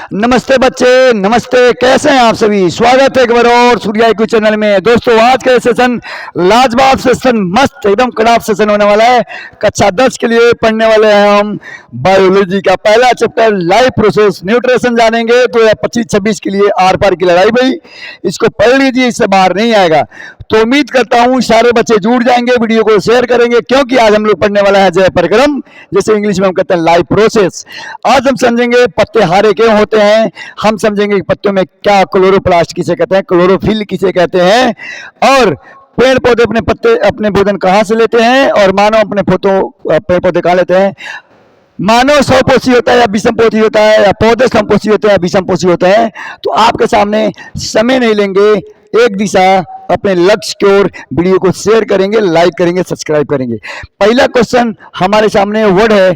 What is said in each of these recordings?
नमस्ते बच्चे, नमस्ते। कैसे हैं आप सभी? स्वागत है एक बार और सूर्या IQ चैनल में। दोस्तों, आज का सेशन लाजवाब सेशन, मस्त एकदम कड़ाप सेशन होने वाला है। कक्षा 10 के लिए पढ़ने वाले हैं हम बायोलॉजी का पहला चैप्टर लाइफ प्रोसेस न्यूट्रिशन जानेंगे। तो 25-26 के लिए आर पार की लड़ाई भाई, इसको पढ़ लीजिए, इससे बाहर नहीं आएगा। तो उम्मीद करता हूं सारे बच्चे जुड़ जाएंगे, वीडियो को शेयर करेंगे, क्योंकि आज हम लोग पढ़ने वाला है जय प्रक्रम, जैसे इंग्लिश में हम कहते हैं लाइफ प्रोसेस। आज हम समझेंगे पत्ते हरे क्यों होते हैं, हम समझेंगे कि पत्तों में क्या क्लोरोप्लास्ट किसे कहते हैं, क्लोरोफिल किसे कहते हैं, और पेड़ पौधे अपने पत्ते अपने भोजन कहाँ से लेते हैं, और मानव अपने पेड़ पौधे कहाँ लेते हैं। मानव स्वपोषी होता है या विषमपोषी होता है, या पौधे समपोषी होते हैं या विषमपोषी होते हैं। तो आपके सामने समय नहीं लेंगे, एक दिशा अपने लक्ष्य की ओर वीडियो को शेयर करेंगे, लाइक करेंगे, सब्सक्राइब करेंगे। पहला क्वेश्चन हमारे सामने वर्ड है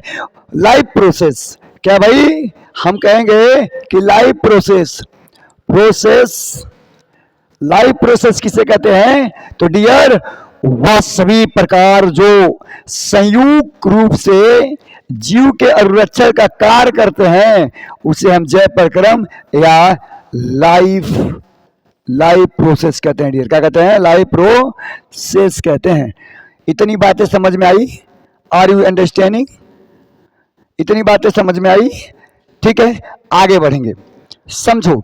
लाइफ प्रोसेस। क्या भाई? हम कहेंगे कि लाइफ प्रोसेस, लाइफ प्रोसेस किसे कहते हैं? तो डियर, वह सभी प्रकार जो संयुक्त रूप से जीव के अनुरक्षण का कार्य करते हैं, उसे हम जय प्रक्रम या लाइफ प्रोसेस कहते हैं। डियर, क्या कहते हैं? लाइफ प्रोसेस कहते हैं। इतनी बातें समझ में आई? Are you understanding? इतनी बातें समझ में आई? ठीक है, आगे बढ़ेंगे। समझो,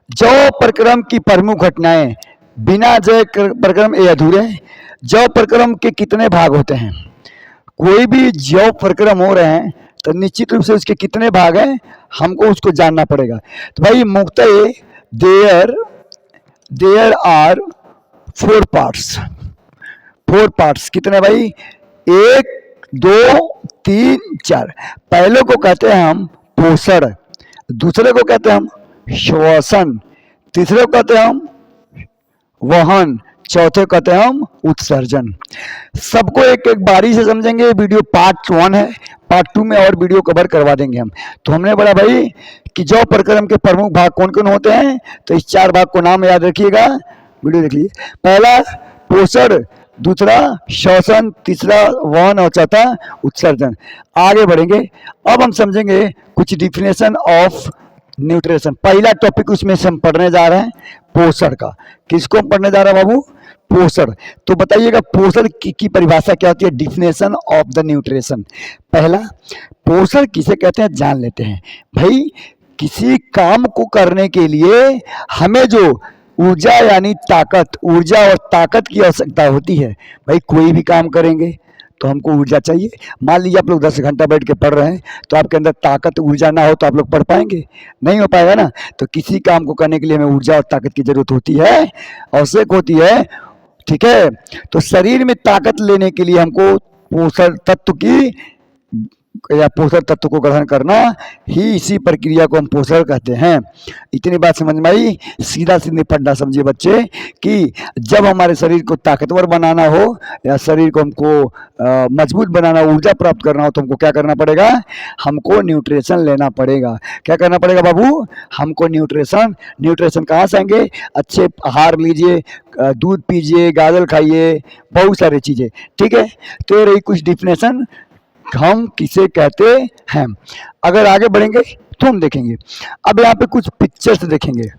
जौ प्रक्रम की प्रमुख घटनाएं, बिना जय प्रक्रम ये अधूरे हैं। जौ प्रक्रम के कितने भाग होते हैं? कोई भी जौ प्रक्रम हो रहे हैं तो निश्चित रूप से उसके कितने भाग हैं, हमको उसको जानना पड़ेगा। तो भाई मुख्यतः देयर आर 4 पार्ट्स। कितने भाई? 1 2 3 4। पहले को कहते हैं हम पोषण, दूसरे को कहते हैं हम श्वसन, तीसरे को कहते हैं हम वहन, चौथे को कहते हैं हम उत्सर्जन। सबको एक एक बारी से समझेंगे। वीडियो पार्ट 1 है, पार्ट 2 में और वीडियो कवर करवा देंगे हम। तो हमने बोला भाई कि जौ प्रक्रम के प्रमुख भाग कौन कौन होते हैं, तो इस 4 भाग को नाम याद रखिएगा, वीडियो देख लीजिए। पहला पोषण, दूसरा श्वसन, तीसरा वहन और चौथा उत्सर्जन। आगे बढ़ेंगे। अब हम समझेंगे कुछ डिफिनेशन ऑफ न्यूट्रिशन। पहला टॉपिक उसमें से हम पढ़ने जा रहे हैं पोषण का। किसको हम पढ़ने जा रहे हैं बाबू? पोषण। तो बताइएगा पोषण की परिभाषा क्या होती है? Definition of the nutrition. पहला, पोषण किसे कहते हैं जान लेते हैं। भाई, किसी काम को करने के लिए हमें जो ऊर्जा यानी ताकत, ऊर्जा और ताकत की आवश्यकता होती है। भाई, कोई भी काम करेंगे तो हमको ऊर्जा चाहिए। मान लीजिए आप लोग 10 घंटा बैठ के पढ़ रहे हैं, तो आपके अंदर ताकत ऊर्जा ना हो तो आप लोग पढ़ पाएंगे? नहीं हो पाएगा ना। तो किसी काम को करने के लिए हमें ऊर्जा और ताकत की जरूरत होती है, आवश्यक होती है। ठीक है, तो शरीर में ताकत लेने के लिए हमको पोषण तत्व की या पोषण तत्व को ग्रहण करना ही, इसी प्रक्रिया को हम पोषण कहते हैं। इतनी बात समझ में आई? सीधा सीधे फंडा समझिए बच्चे कि जब हमारे शरीर को ताकतवर बनाना हो या शरीर को हमको मजबूत बनाना, ऊर्जा प्राप्त करना हो, तो हमको क्या करना पड़ेगा? हमको न्यूट्रिशन लेना पड़ेगा। क्या करना पड़ेगा बाबू? हमको न्यूट्रिशन कहाँ से आएंगे? अच्छे आहार लीजिए, दूध पीजिए, गाजर खाइए, बहुत सारी चीज़ें। ठीक है, तो ये रही कुछ डिफिनेशन हम किसे कहते हैं। अगर आगे बढ़ेंगे तो हम देखेंगे। अब यहाँ पे कुछ पिक्चर्स देखेंगे।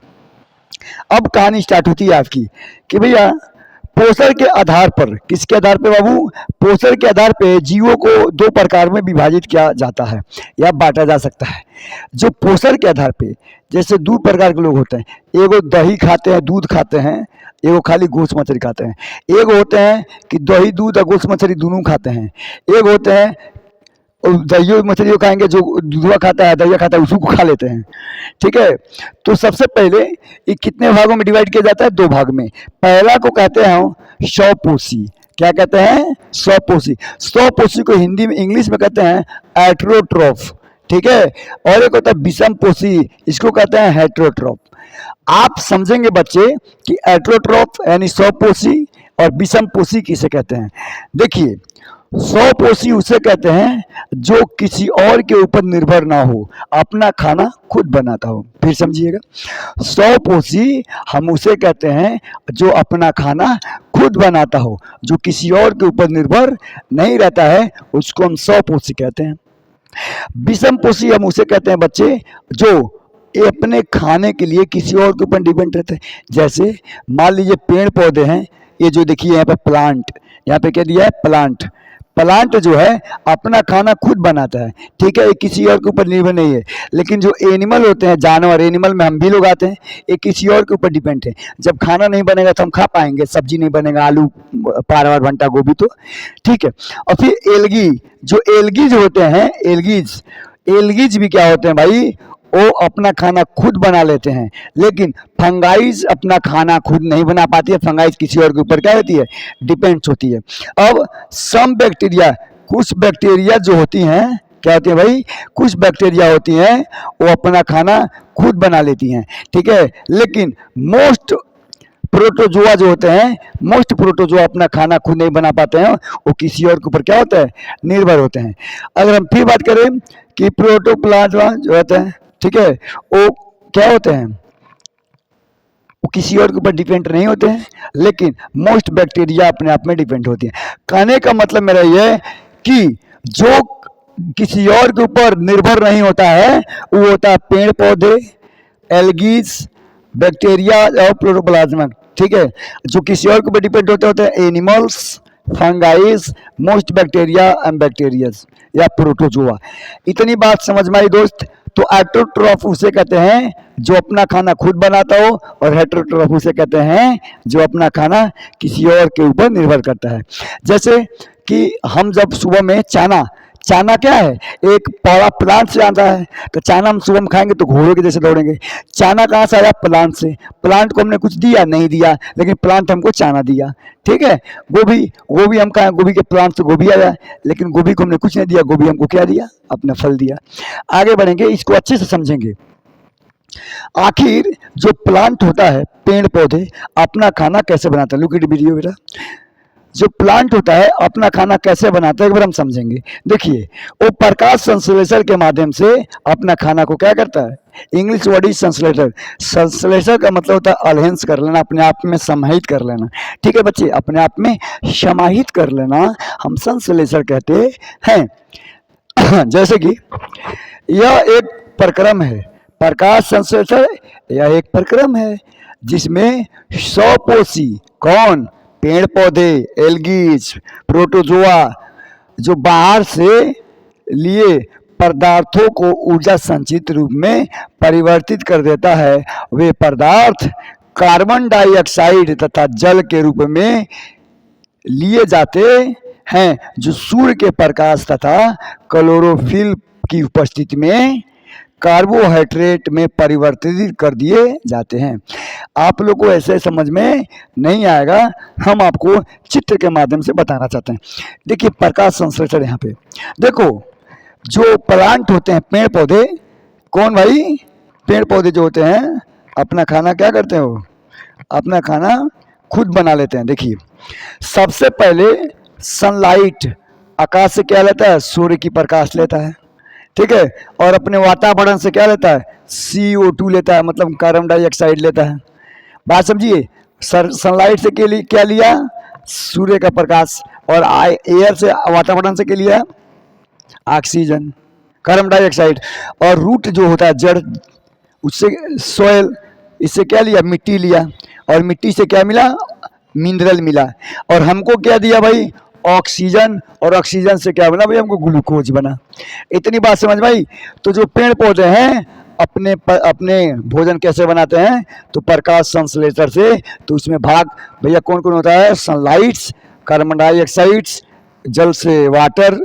अब कहानी स्टार्ट होती है आपकी कि भैया पोषण के आधार पर, किसके आधार पे बाबू? पोषण के आधार पे जीवों को 2 प्रकार में विभाजित किया जाता है या बांटा जा सकता है। जो पोषण के आधार पे, जैसे 2 प्रकार के लोग होते हैं। एगो दही खाते हैं, दूध खाते हैं, एगो खाली गोश्त मछली खाते हैं। एक होते हैं कि दही, दूध और गोश्त मछली दोनों खाते हैं। एक होते हैं दही मछली को खाएंगे, जो दूधवा खाता है, दहिया खाता है, उसी को खा लेते हैं। ठीक है, तो सबसे पहले ये कितने भागों में डिवाइड किया जाता है? 2 भाग में। पहला को कहते हैं हम स्वपोषी। क्या कहते हैं? स्वपोषी। स्वपोषी को हिंदी में, इंग्लिश में कहते हैं एट्रोट्रोफ। ठीक है, और एक होता है विषमपोषी, इसको कहते हैं हेट्रोट्रोफ। आप समझेंगे बच्चे कि एट्रोट्रोफ यानी स्वपोषी और विषमपोषी किसे कहते हैं। देखिए, स्वपोषी उसे कहते हैं जो किसी और के ऊपर निर्भर ना हो, अपना खाना खुद बनाता हो। फिर समझिएगा, स्वपोषी हम उसे कहते हैं जो अपना खाना खुद बनाता हो, जो किसी और के ऊपर निर्भर नहीं रहता है, उसको हम स्वपोषी कहते हैं। विषमपोषी हम उसे कहते हैं बच्चे जो ये अपने खाने के लिए किसी और के ऊपर डिपेंड रहते हैं। जैसे मान लीजिए पेड़ पौधे हैं, ये जो देखिए यहाँ पे प्लांट, यहाँ पे क्या दिया है प्लांट। प्लांट जो है अपना खाना खुद बनाता है, ठीक है, ये किसी और के ऊपर निर्भर नहीं है। लेकिन जो एनिमल होते हैं, जानवर, एनिमल में हम भी लोग आते हैं, ये किसी और के ऊपर डिपेंड है। जब खाना नहीं बनेगा तो हम खा पाएंगे, सब्जी नहीं बनेगा, आलू पारवर भंटा गोभी, तो ठीक है। और फिर एलगी, जो एलगीज होते हैं, एलगीज, एलगीज भी क्या होते हैं भाई, वो अपना खाना खुद बना लेते हैं। लेकिन फंगाइज अपना खाना खुद नहीं बना पाती है, फंगाइज किसी और के ऊपर क्या होती है, डिपेंड्स होती है। अब सम बैक्टीरिया, कुछ बैक्टीरिया जो होती हैं, क्या होती है भाई, कुछ बैक्टीरिया होती हैं वो अपना खाना खुद बना लेती हैं, ठीक है। लेकिन मोस्ट प्रोटोजोआ जो होते हैं, मोस्ट प्रोटोजोआ अपना खाना खुद नहीं बना पाते हैं, वो किसी और के ऊपर क्या होता है, निर्भर होते हैं। अगर हम फिर बात करें कि प्रोटोप्लाज्मा जो होते हैं, ठीक है, वो क्या होते हैं, वो किसी और के ऊपर डिपेंड नहीं होते हैं, लेकिन मोस्ट बैक्टीरिया अपने आप में डिपेंड होती है। कहने का मतलब मेरा ये है कि जो किसी और के ऊपर निर्भर नहीं होता है वो होता है पेड़ पौधे, एल्गीज, बैक्टीरिया और प्रोटोप्लाज्मा, ठीक है। जो किसी और के ऊपर डिपेंड होते हैं एनिमल्स, फंगाइज, मोस्ट बैक्टीरिया एंड बैक्टीरियस या प्रोटोजोआ। इतनी बात समझ में आई दोस्त। तो ऑटोट्रॉफ उसे कहते हैं जो अपना खाना खुद बनाता हो, और हेटेरोट्रॉफ उसे कहते हैं जो अपना खाना किसी और के ऊपर निर्भर करता है। जैसे कि हम जब सुबह में चाना, चाना क्या है, एक पौधा प्लांट से आता है, तो चाना हम सुबह में खाएंगे तो घोड़े के जैसे दौड़ेंगे। चाना कहाँ से आया, प्लांट से। प्लांट को हमने कुछ दिया नहीं दिया, लेकिन प्लांट हमको चाना दिया, ठीक है। गोभी, गोभी हम खाएं, गोभी के प्लांट से गोभी आया, लेकिन गोभी को हमने कुछ नहीं दिया, गोभी हमको क्या दिया, अपना फल दिया। आगे बढ़ेंगे, इसको अच्छे से समझेंगे। आखिर जो प्लांट होता है, पेड़ पौधे अपना खाना कैसे बनाता है, लुक एट वीडियो बेटा। जो प्लांट होता है अपना खाना कैसे बनाता है एक बार हम समझेंगे। देखिए, वो प्रकाश संश्लेषण के माध्यम से अपना खाना को क्या करता है, इंग्लिश वर्ड इज संश्लेषण। संश्लेषण का मतलब होता है अल्हेंस कर लेना, अपने आप में समाहित कर लेना, ठीक है बच्चे, अपने आप में समाहित कर लेना हम संश्लेषण कहते हैं। जैसे कि यह एक प्रक्रम है, प्रकाश संश्लेषण यह एक प्रक्रम है जिसमें स्वपोषी, कौन, पेड़ पौधे, एल्गीज, प्रोटोजोआ, जो बाहर से लिए पदार्थों को ऊर्जा संचित रूप में परिवर्तित कर देता है, वे पदार्थ कार्बन डाइऑक्साइड तथा जल के रूप में लिए जाते हैं, जो सूर्य के प्रकाश तथा क्लोरोफिल की उपस्थिति में कार्बोहाइड्रेट में परिवर्तित कर दिए जाते हैं। आप लोग को ऐसे समझ में नहीं आएगा, हम आपको चित्र के माध्यम से बताना चाहते हैं। देखिए प्रकाश संश्लेषण, यहाँ पे देखो, जो प्लांट होते हैं, पेड़ पौधे, कौन भाई, पेड़ पौधे जो होते हैं अपना खाना क्या करते हैं, वो अपना खाना खुद बना लेते हैं। देखिए सबसे पहले सनलाइट आकाश से क्या लेता है, सूर्य की प्रकाश लेता है, ठीक है, और अपने वातावरण से क्या लेता है, CO2 लेता है, मतलब कार्बन डाइऑक्साइड लेता है। बात समझिए, सनलाइट से के लिए क्या लिया, सूर्य का प्रकाश, और एयर से, वातावरण से क्या लिया, ऑक्सीजन, कार्बन डाइऑक्साइड, और रूट जो होता है जड़, उससे सोयल, इससे क्या लिया, मिट्टी लिया, और मिट्टी से क्या मिला, मिनरल मिला, और हमको क्या दिया भाई, ऑक्सीजन, और ऑक्सीजन से क्या बना भाई, हमको ग्लूकोज बना। इतनी बात समझ भाई। तो जो पेड़ पौधे हैं अपने भोजन कैसे बनाते हैं, तो प्रकाश संश्लेषण से। तो उसमें भाग भैया कौन कौन होता है, सनलाइट्स, कार्बन डाइऑक्साइड्स, जल से वाटर,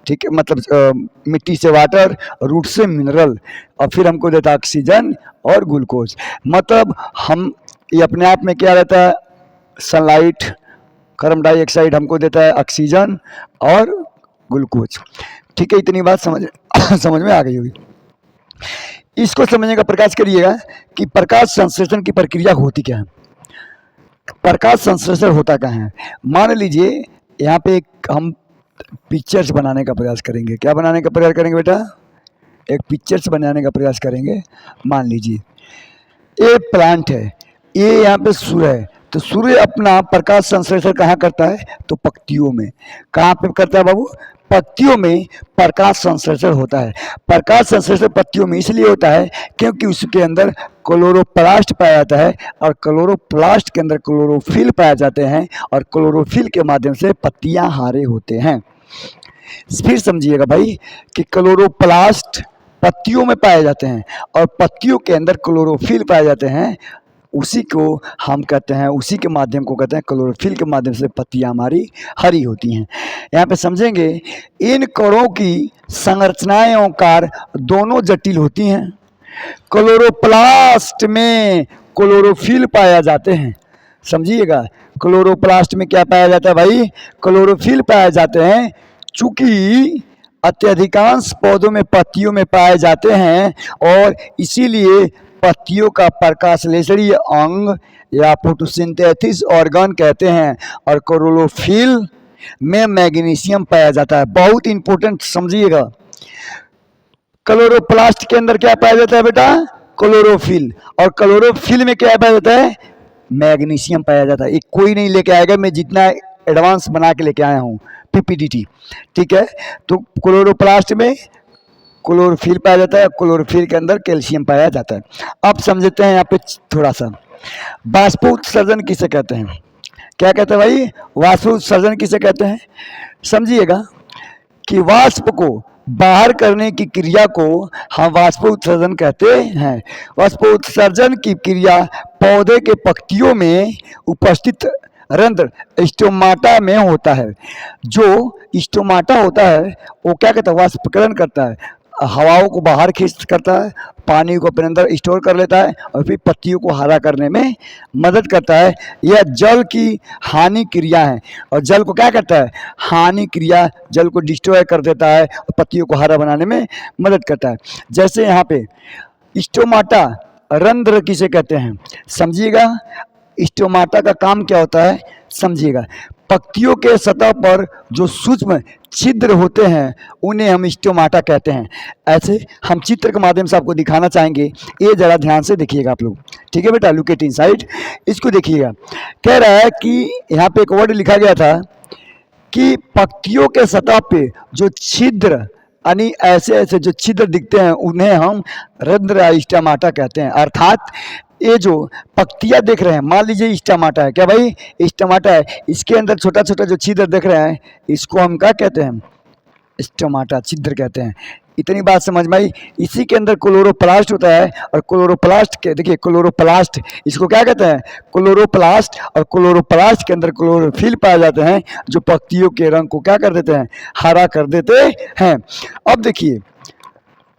ठीक है, मतलब मिट्टी से वाटर, रूट से मिनरल, और फिर हमको देता है ऑक्सीजन और ग्लूकोज। मतलब हम ये अपने आप में क्या रहता है, सनलाइट, कार्बन डाइऑक्साइड हमको देता है ऑक्सीजन और ग्लूकोज, ठीक है। इतनी बात समझ में आ गई होगी। इसको समझने का प्रयास करिएगा कि प्रकाश संश्लेषण की प्रक्रिया होती क्या है, प्रकाश संश्लेषण होता क्या है। मान लीजिए यहाँ पे एक हम पिक्चर्स बनाने का प्रयास करेंगे। क्या बनाने का प्रयास करेंगे बेटा, एक पिक्चर्स बनाने का प्रयास करेंगे। मान लीजिए ये प्लांट है, ये यहाँ पे सूर्य है, तो सूर्य अपना प्रकाश संश्लेषण कहाँ करता है, तो पत्तियों में। कहाँ पे करता है बाबू, पत्तियों में प्रकाश संश्लेषण होता है। प्रकाश संश्लेषण पत्तियों में इसलिए होता है क्योंकि उसके अंदर क्लोरोप्लास्ट पाया जाता है और क्लोरोप्लास्ट के अंदर क्लोरोफिल पाए जाते हैं और क्लोरोफिल के माध्यम से पत्तियां हरे होते हैं। फिर समझिएगा भाई कि क्लोरोप्लास्ट पत्तियों में पाए जाते हैं और पत्तियों के अंदर क्लोरोफिल पाए जाते हैं, उसी को हम कहते हैं, उसी के माध्यम को कहते हैं क्लोरोफिल के माध्यम से पत्तियां हमारी हरी होती हैं। यहाँ पे समझेंगे इन कणों की संरचनाएं और कार्य दोनों जटिल होती हैं। क्लोरोप्लास्ट में क्लोरोफिल पाया जाते हैं, समझिएगा क्लोरोप्लास्ट में क्या पाया जाता है भाई, क्लोरोफिल पाए जाते हैं। चूंकि अत्यधिकांश पौधों में पत्तियों में पाए जाते हैं और इसीलिए पत्तियों का प्रकाशलेषणीय अंग या फोटोसिंथेसिस ऑर्गन कहते हैं और क्लोरोफिल में मैग्नीशियम पाया जाता है। बहुत इंपॉर्टेंट समझिएगा, क्लोरोप्लास्ट के अंदर क्या पाया जाता है बेटा, क्लोरोफिल, और क्लोरोफिल में क्या पाया जाता है, मैग्नीशियम पाया जाता है। एक कोई नहीं लेके आएगा, मैं जितना एडवांस बना के लेके आया हूँ पीपीडीटी, ठीक है। तो क्लोरोप्लास्ट में क्लोरोफिल पाया जाता है, क्लोरोफिल के अंदर कैल्शियम पाया जाता है। अब समझते हैं यहाँ पे थोड़ा सा, वाष्पोत्सर्जन किसे कहते हैं, क्या कहते हैं भाई, वाष्पोत्सर्जन किसे कहते हैं। समझिएगा कि वाष्प को बाहर करने की क्रिया को हम वाष्पोत्सर्जन कहते हैं। वाष्पोत्सर्जन की क्रिया पौधे के पत्तियों में उपस्थित रंध्र स्टोमाटा में होता है। जो स्टोमाटा होता है वो क्या कहता है, वाष्पीकरण करता है, हवाओं को बाहर खींच करता है, पानी को अपने अंदर स्टोर कर लेता है और फिर पत्तियों को हरा करने में मदद करता है। यह जल की हानि क्रिया है और जल को क्या करता है, हानि क्रिया, जल को डिस्ट्रॉय कर देता है और पत्तियों को हरा बनाने में मदद करता है। जैसे यहाँ पे स्टोमाटा रंध्र किसे कहते हैं, समझिएगा स्टोमाटा का काम क्या होता है, समझिएगा पत्तियों के सतह पर जो सूक्ष्म छिद्र होते हैं उन्हें हम स्टोमाटा कहते हैं। ऐसे हम चित्र के माध्यम से आपको दिखाना चाहेंगे, ये जरा ध्यान से देखिएगा आप लोग, ठीक है बेटा, लुक एट इनसाइड, इसको देखिएगा। कह रहा है कि यहाँ पे एक वर्ड लिखा गया था कि पत्तियों के सतह पे जो छिद्र यानी ऐसे ऐसे जो छिद्र दिखते हैं उन्हें हम रंध्र स्टोमाटा कहते हैं। अर्थात ये जो पत्तियां देख रहे हैं, मान लीजिए स्टोमाटा है, क्या भाई स्टोमाटा है, इसके अंदर छोटा छोटा जो छिद्र देख रहे हैं इसको हम क्या कहते हैं, स्टोमाटा छिद्र कहते हैं। इतनी बात समझ में आई। इसी के अंदर क्लोरोप्लास्ट होता है और क्लोरोप्लास्ट के देखिए क्लोरोप्लास्ट इसको क्या कहते हैं, क्लोरोप्लास्ट, और क्लोरोप्लास्ट के अंदर क्लोरोफिल पाए जाते हैं जो पत्तियों के रंग को क्या कर देते हैं, हरा कर देते हैं। अब देखिए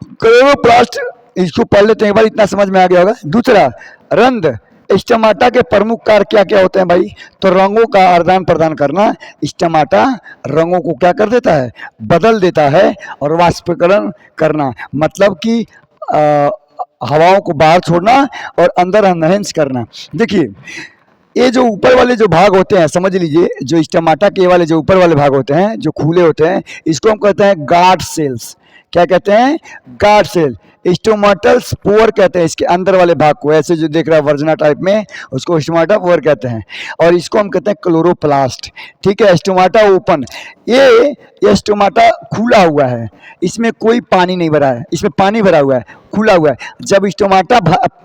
क्लोरोप्लास्ट, इसको पढ़ लेते हैं एक बार, इतना समझ में आ गया होगा। दूसरा, रंध्र स्टोमाटा के प्रमुख कार्य क्या क्या होते हैं भाई, तो रंगों का आदान प्रदान करना। स्टोमाटा रंगों को क्या कर देता है, बदल देता है, और वाष्पीकरण करना मतलब कि हवाओं को बाहर छोड़ना और अंदर एनहेंस करना। देखिए ये जो ऊपर वाले जो भाग होते हैं, समझ लीजिए जो स्टोमाटा के वाले जो ऊपर वाले भाग होते हैं जो खुले होते हैं, इसको हम कहते हैं गार्ड सेल्स। क्या कहते हैं, गार्ड सेल। स्टोमाटल स्पोर कहते हैं इसके अंदर वाले भाग को, ऐसे जो देख रहा है वर्जना टाइप में, उसको स्टोमाटा स्पोर कहते हैं, और इसको हम कहते हैं क्लोरोप्लास्ट, ठीक है। स्टोमाटा ओपन, ये स्टोमाटा खुला हुआ है, इसमें कोई पानी नहीं भरा है, इसमें पानी भरा हुआ है, खुला हुआ है। जब स्टोमाटा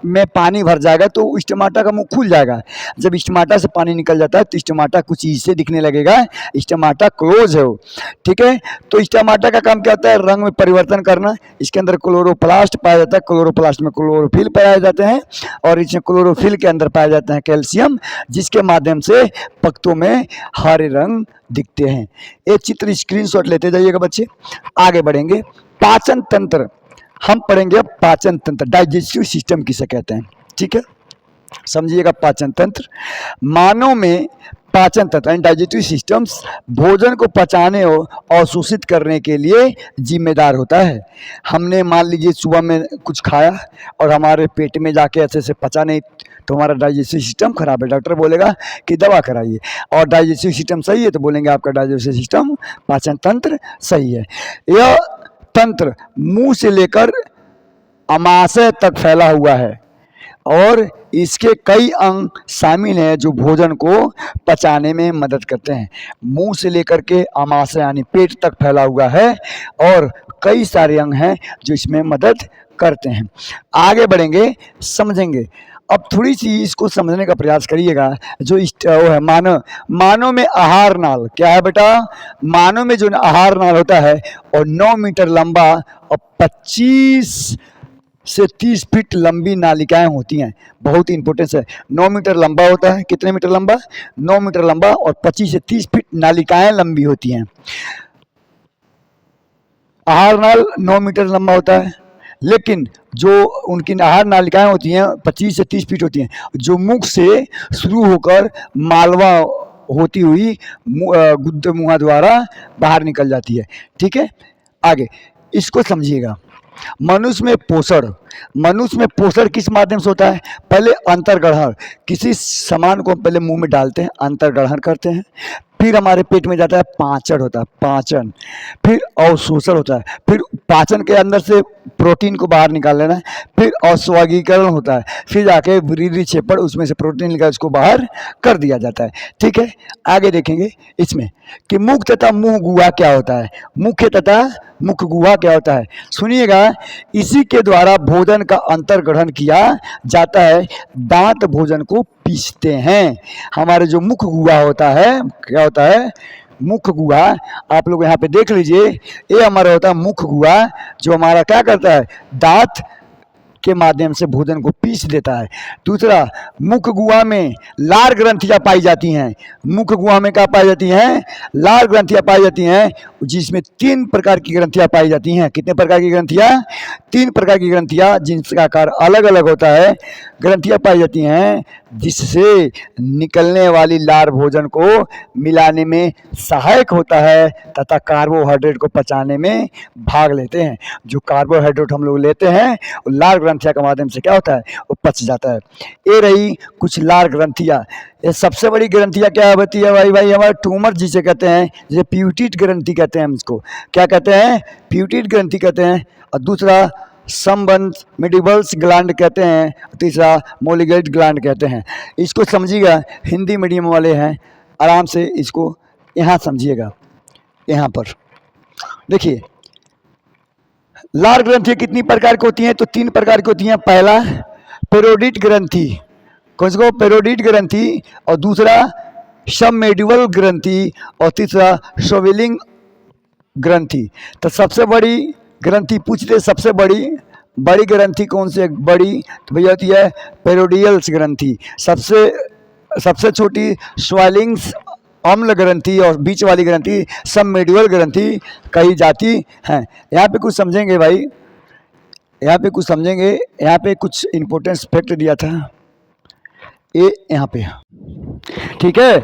में पानी भर जाएगा तो स्टोमाटा का मुंह खुल जाएगा। जब स्टोमाटा से पानी निकल जाता है तो स्टोमाटा कुछ चीज से दिखने लगेगा, स्टोमाटा क्लोज है वो, ठीक है। तो स्टोमाटा का काम क्या होता है, रंग में परिवर्तन करना। इसके अंदर क्लोरोप्लास्ट पाया जाता है, क्लोरोप्लास्ट में क्लोरोफिल पाए जाते हैं और इसमें क्लोरोफिल के अंदर पाए जाते हैं कैल्शियम, जिसके माध्यम से पत्तों में हरे रंग दिखते हैं। ये चित्र स्क्रीनशॉट लेते जाइएगा बच्चे। आगे बढ़ेंगे, पाचन तंत्र हम पढ़ेंगे। अब पाचन तंत्र, डाइजेस्टिव सिस्टम किसे कहते हैं, ठीक है, समझिएगा। पाचन तंत्र, मानव में पाचन तंत्र यानी डाइजेस्टिव सिस्टम्स भोजन को पचाने और अवशोषित करने के लिए जिम्मेदार होता है। हमने मान लीजिए सुबह में कुछ खाया और हमारे पेट में जाके ऐसे से पचा नहीं तो हमारा डाइजेस्टिव सिस्टम खराब है, डॉक्टर बोलेगा कि दवा कराइए। और डाइजेस्टिव सिस्टम सही है तो बोलेंगे आपका डाइजेस्टिव सिस्टम, पाचन तंत्र सही है। यह तंत्र मुंह से लेकर अमाशय तक फैला हुआ है और इसके कई अंग शामिल हैं जो भोजन को पचाने में मदद करते हैं। मुंह से लेकर के आमाशय यानी पेट तक फैला हुआ है और कई सारे अंग हैं जो इसमें मदद करते हैं। आगे बढ़ेंगे, समझेंगे। अब थोड़ी सी इसको समझने का प्रयास करिएगा। जो वो है मानव में आहार नाल क्या है बेटा? मानव में जो आहार नाल होता है और 9 मीटर लंबा और 25 से 30 फीट लंबी नालिकाएं होती हैं। बहुत इंपॉर्टेंस है। 9 मीटर लंबा होता है। कितने मीटर लंबा? 9 मीटर लंबा और 25 से 30 फीट नालिकाएं लंबी होती हैं। आहार नाल 9 मीटर लंबा होता है, लेकिन जो उनकी आहार नालिकाएं होती हैं 25 से 30 फीट होती हैं, जो मुख से शुरू होकर मालवा होती हुई गुद्दे मुंह द्वारा बाहर निकल जाती है। ठीक है, आगे इसको समझिएगा। मनुष्य में पोषण किस माध्यम से होता है? पहले अंतर्ग्रहण, किसी सामान को पहले मुंह में डालते हैं, अंतर्ग्रहण करते हैं, फिर हमारे पेट में जाता है, पाचन होता है, पाचन, फिर अवशोषण होता है, फिर पाचन के अंदर से प्रोटीन को बाहर निकाल लेना है, फिर अस्वागीकरण होता है, फिर जाके वृद्धि क्षेपण, उसमें से प्रोटीन निकाल उसको बाहर कर दिया जाता है। ठीक है, आगे देखेंगे इसमें कि मुख तथा मुंह गुहा क्या होता है। मुख्य तथा मुख गुहा क्या होता है, सुनिएगा। इसी के द्वारा भोजन का अंतर्ग्रहण किया जाता है। दांत भोजन को पीसते हैं। हमारे जो मुख गुहा होता है, क्या होता है? मुख गुहा। आप लोग यहाँ पे देख लीजिए, ये हमारा होता है मुख गुहा, जो हमारा क्या करता है? दांत के माध्यम से भोजन को पीस देता है। दूसरा, मुख गुहा में लार ग्रंथियां पाई जाती हैं। मुख गुहा में क्या पाई जाती हैं? लार ग्रंथियां पाई जाती हैं, जिसमें 3 प्रकार की ग्रंथियां पाई जाती हैं। कितने प्रकार की ग्रंथियां? 3 प्रकार की ग्रंथियां, जिनका आकार अलग अलग होता है। ग्रंथियां पाई जाती हैं जिससे निकलने वाली लार भोजन को मिलाने में सहायक होता है तथा कार्बोहाइड्रेट को पचाने में भाग लेते हैं। जो कार्बोहाइड्रेट हम लोग लेते हैं, लार ग्रंथियां के माध्यम से क्या होता है? वो पच जाता है। ये रही कुछ लार ग्रंथियां। ये सबसे बड़ी ग्रंथियां क्या होती है भाई? हमारे ट्यूमर जिसे कहते हैं, जैसे प्यूटिड ग्रंथि कहते हैं हम इसको। क्या कहते हैं? प्यूटिड ग्रंथि कहते हैं। और दूसरा संबंध मेडिबल्स ग्लैंड कहते हैं। तीसरा मोलिगेट ग्लैंड कहते हैं। इसको समझिएगा, हिंदी मीडियम वाले हैं, आराम से इसको यहाँ समझिएगा। यहाँ पर देखिए, लार ग्रंथियाँ कितनी प्रकार की होती हैं? तो 3 प्रकार की होती हैं। पहला पेरोडिड ग्रंथि, कौन सी को? पेरोडिड ग्रंथि। और दूसरा सबमेडिबल ग्रंथि, और तीसरा शोविलिंग ग्रंथि। तो सबसे बड़ी ग्रंथि पूछते, सबसे बड़ी ग्रंथि कौन सी है? बड़ी तो भैया होती है पेरोडियल्स ग्रंथि। सबसे छोटी स्वेलिंग्स अम्ल ग्रंथि, और बीच वाली ग्रंथि सबमेडिबल ग्रंथि कही जाती हैं। यहाँ पे कुछ समझेंगे भाई, यहाँ पे कुछ समझेंगे। यहाँ पे कुछ इंपॉर्टेंट फैक्ट दिया था ये यहाँ पे, ठीक है।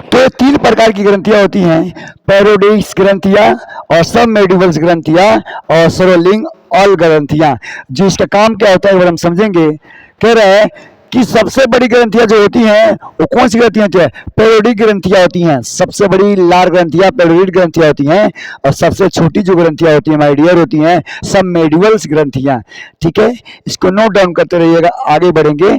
तो 3 प्रकार की ग्रंथियां होती हैं, पेरोडिक्स ग्रंथियां और सबमेडिबल्स ग्रंथियां और सरोलिंग ऑल ग्रंथियां। जो इसका काम क्या होता है वो हम समझेंगे। कह रहे हैं कि सबसे बड़ी ग्रंथियां जो होती हैं वो कौन सी ग्रंथियां होती है? पेरोडिक ग्रंथियां होती हैं। सबसे बड़ी लार ग्रंथियां पेरोडिक ग्रंथियां होती हैं, और सबसे छोटी जो ग्रंथियां होती हैं माय डियर होती हैं सबमेडिबल्स ग्रंथियां। ठीक है, इसको नोट डाउन करते रहिएगा, आगे बढ़ेंगे।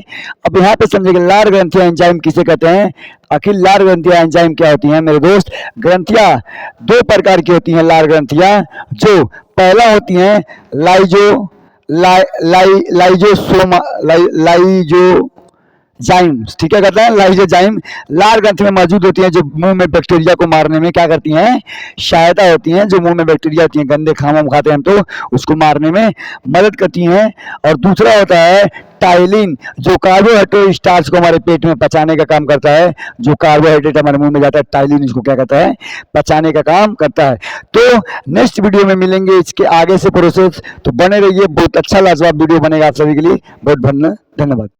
अब यहाँ पे समझेंगे लार ग्रंथियां एंजाइम किसे कहते हैं। आखिर लार ग्रंथियां एंजाइम क्या होती हैं मेरे दोस्त? ग्रंथियां 2 प्रकार की होती हैं लार ग्रंथियां। जो पहला होती हैं लाइजोजाइम्स, ठीक है, कहते हैं लाइजोजाइम। लार ग्रंथि में मौजूद होती हैं, जो मुंह में बैक्टीरिया को मारने में क्या करती हैं? सहायता होती हैं। जो मुंह में बैक्टीरिया होती हैं, गंदे खाना खाते हैं हम, तो उसको मारने में मदद करती हैं। और दूसरा होता है टाइलिन, जो कार्बोहाइड्रेट स्टार्च को हमारे पेट में पचाने का काम करता है। जो कार्बोहाइड्रेट हमारे मुंह में जाता है, टाइलिन इसको क्या कहता है? पचाने का काम करता है। तो नेक्स्ट वीडियो में मिलेंगे इसके आगे से प्रोसेस, तो बने रहिए। बहुत अच्छा लाजवाब वीडियो बनेगा आप सभी के लिए। बहुत धन्यवाद।